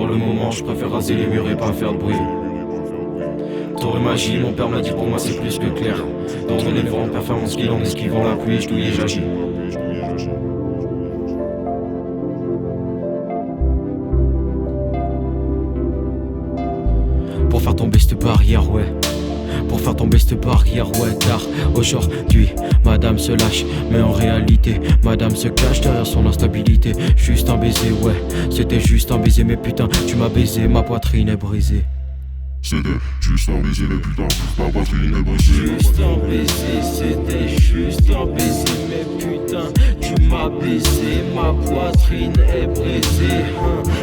le moment, je préfère raser les murs et pas faire de bruit. Tour de magie, mon père m'a dit pour moi c'est plus que clair. Tourner le vent, performance qu'il en esquivant la pluie, je douille et j'agis. Pour faire tomber cette barrière, ouais. Pour faire tomber cette barrière, ouais. Car aujourd'hui, madame se lâche, mais en réalité, madame se cache derrière son instabilité. Juste un baiser, ouais. C'était juste un baiser, mais putain, tu m'as baisé, ma poitrine est brisée. C'était juste un baiser, mais putain, ma poitrine est brisée. Juste un baiser, c'était juste un baiser, mais putain, tu m'as baisé, ma poitrine est brisée.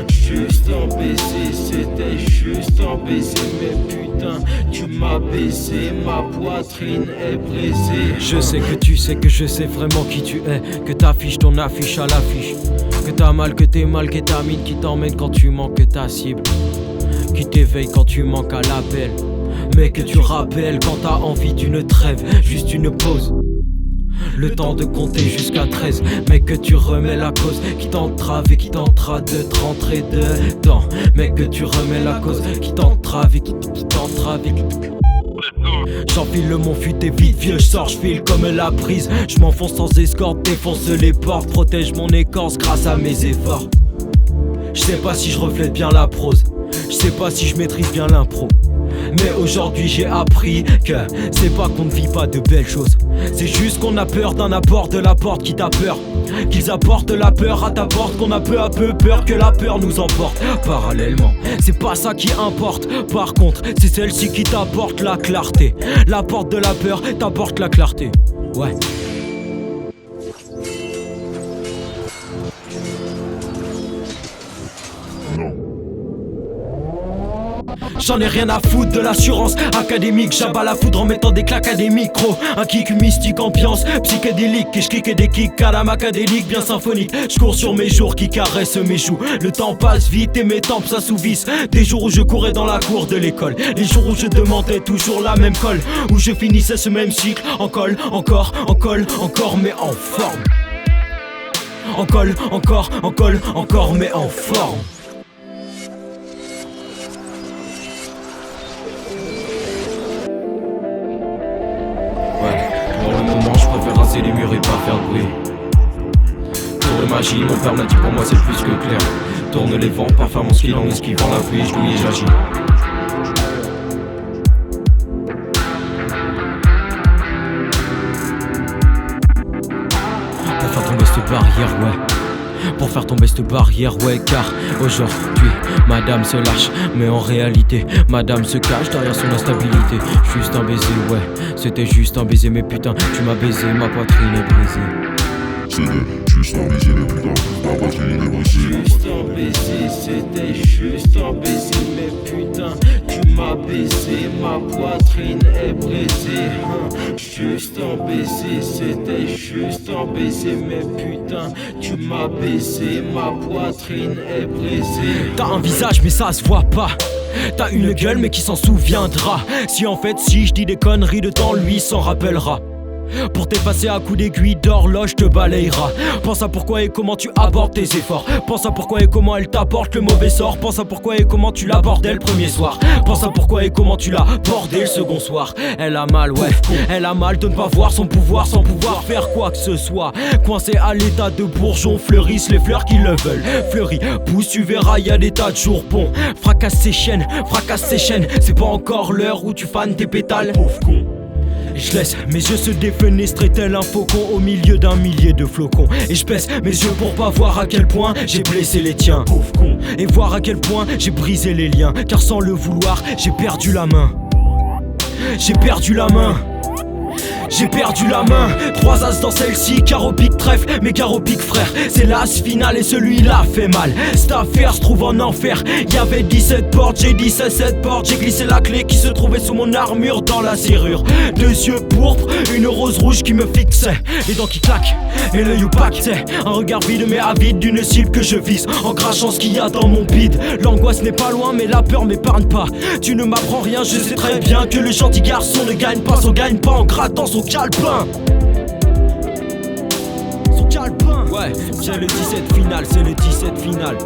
Juste un baiser, c'était juste un baiser, mais putain, tu m'as baisé, ma poitrine est brisée. Je sais que tu sais que je sais vraiment qui tu es, que t'affiches ton affiche à l'affiche, que t'as mal, que t'es mal, kétamine qui t'emmène quand tu manques ta cible, qui t'éveille quand tu manques à l'appel, mais que tu rappelles quand t'as envie d'une trêve, juste une pause. Le temps de compter jusqu'à 13, mais que tu remets la cause qui t'entrave et qui tentera de te rentrer dedans. Mais que tu remets la cause qui t'entrave et qui t'entrave et qui... J'enfile mon futé vite, vieux, je sors, je file comme la prise. Je m'enfonce sans escorte, défonce les portes, protège mon écorce grâce à mes efforts. Je sais pas si je reflète bien la prose, je sais pas si je maîtrise bien l'impro. Mais aujourd'hui j'ai appris que c'est pas qu'on ne vit pas de belles choses, c'est juste qu'on a peur d'un apport de la porte qui t'a peur, qu'ils apportent la peur à ta porte, qu'on a peu à peu peur que la peur nous emporte. Parallèlement, c'est pas ça qui importe, par contre c'est celle-ci qui t'apporte la clarté. La porte de la peur t'apporte la clarté. Ouais. J'en ai rien à foutre de l'assurance académique. J'abats la foudre en mettant des claques à des micros. Un kick mystique, ambiance psychédélique. Et je kick et des kicks à la macadélique, bien symphonique. Je cours sur mes jours qui caressent mes joues. Le temps passe vite et mes tempes s'assouvissent. Des jours où je courais dans la cour de l'école, les jours où je demandais toujours la même colle, où je finissais ce même cycle. En colle, encore, mais en forme. En colle, encore, mais en forme. Je préfère raser les murs et pas faire de bruit. Tour de magie, mon père m'a dit pour moi c'est plus que clair. Tourne les vents, performance qu'il en esquivant la pluie, je douille et j'agis. Pour faire tomber cette barrière, ouais. Pour faire tomber cette barrière, ouais. Car aujourd'hui, madame se lâche, mais en réalité, madame se cache derrière son instabilité. Juste un baiser, ouais. C'était juste un baiser, mais putain, tu m'as baisé, ma poitrine est brisée. C'était juste un baiser, mais putain, ma poitrine est brisée. Juste un baiser, c'était juste un baiser, mais putain, tu m'as baisé, ma poitrine est brisée. Juste un baiser, c'était juste un baiser, mais putain, tu m'as baisé, ma poitrine est brisée. T'as un visage, mais ça se voit pas. T'as une gueule, mais qui s'en souviendra? Si en fait, si je dis des conneries de temps, lui s'en rappellera. Pour t'effacer à coups d'aiguille d'horloge te balayera. Pense à pourquoi et comment tu abordes tes efforts. Pense à pourquoi et comment elle t'apporte le mauvais sort. Pense à pourquoi et comment tu l'as bordé le premier soir. Pense à pourquoi et comment tu l'as bordé le second soir. Elle a mal, ouais, elle a mal de ne pas voir son pouvoir sans pouvoir faire quoi que ce soit. Coincé à l'état de bourgeon, fleurissent les fleurs qui le veulent. Fleuris, pousse, tu verras, y a des tas de jours bons. Fracasse ses chaînes, c'est pas encore l'heure où tu fanes tes pétales. Pauvre con. Je laisse mes yeux se défenestrer tel un faucon au milieu d'un millier de flocons. Et je baisse mes yeux pour pas voir à quel point j'ai blessé les tiens, pauvre con. Et voir à quel point j'ai brisé les liens. Car sans le vouloir, j'ai perdu la main. J'ai perdu la main. J'ai perdu la main, 3 as dans celle-ci, carreau pique trèfle, mais carreau pique frère. C'est l'as final et celui-là fait mal. Cette affaire se trouve en enfer. Y'avait 17 portes, j'ai 17 portes. J'ai glissé la clé qui se trouvait sous mon armure dans la serrure. 2 yeux pourpres, une rose rouge qui me fixait. Les dents qui claquent et l'œil opaque, c'est un regard vide mais avide d'une cible que je vise en crachant ce qu'il y a dans mon bide. L'angoisse n'est pas loin mais la peur m'épargne pas. Tu ne m'apprends rien, je sais très bien que le gentil garçon ne gagne pas son gagne-pain en grattant son calepin. Son calepin. Ouais, c'est le 17 final, c'est le 17 final.